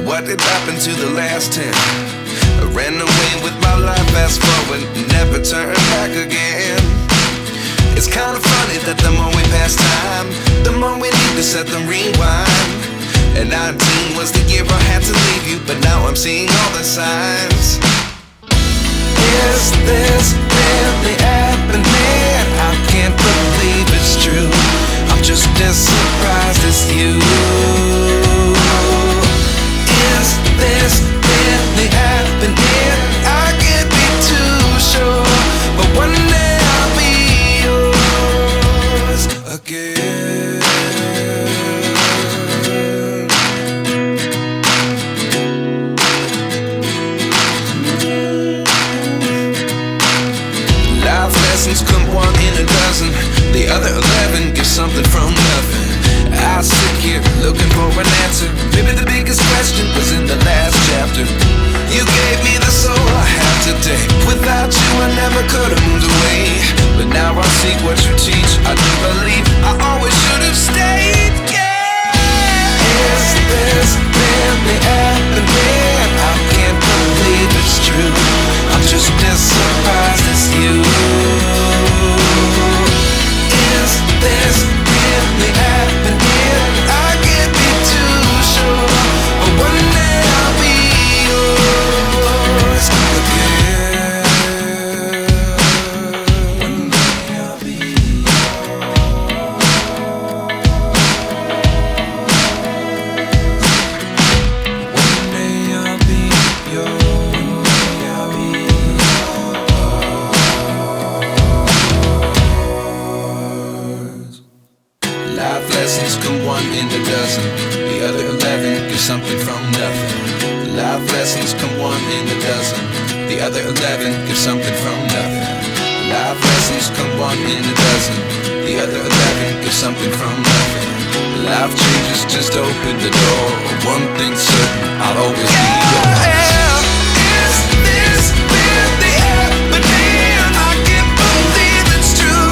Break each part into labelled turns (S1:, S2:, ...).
S1: What did happen to the last 10? I ran away with my life, fast forward, never turn back again. It's kinda funny that the more we pass time, the more we need to set the rewind. And 19 was the year I had to leave you, but now I'm seeing all the signs. Is this really happening? I can't believe it's true. I'm just as surprised as you. Is this really happening? I can't be too sure, but one day I'll be yours again. Life lessons come one in a dozen. The other 11 give something from nothing. I sit here looking for an answer. Maybe the biggest question was in the last chapter. You gave me the soul I have today. Without you I never could have moved away. But now I see what you teach. I do believe I always should have stayed. Yeah. Is this really happening? I can't believe it's true. I'm just as surprised as you. Is this really happening? I can't be too sure, but one day I'll be yours again. One day I'll be One day I'll be yours. I'll be yours. Life lessons come one in a dozen. The other 11 give something from nothing. Life lessons come one in a dozen. The other 11 give something from nothing. Life lessons come one in a dozen. The other 11 give something from nothing. Life changes, just open the door. One thing's certain, I'll always be yours. Is this really happening? I can't believe it's true.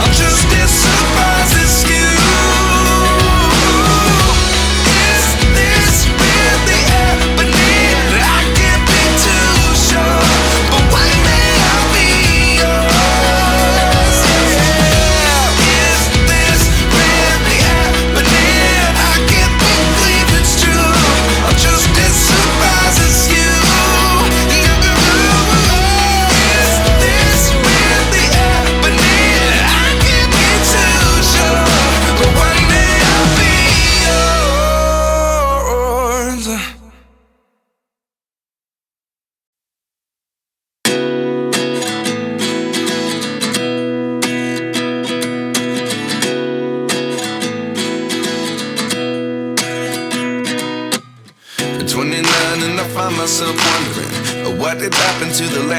S1: I'm just as surprised as you. Is this really happening? I can't be too sure, but one day I'll be yours. Yeah. Is this really happening? I can't believe it's true. I'm just as surprised as you. Is this really happening? I can't be too sure, but one day I'll be yours. At 29 and I find myself wondering what did happen to the last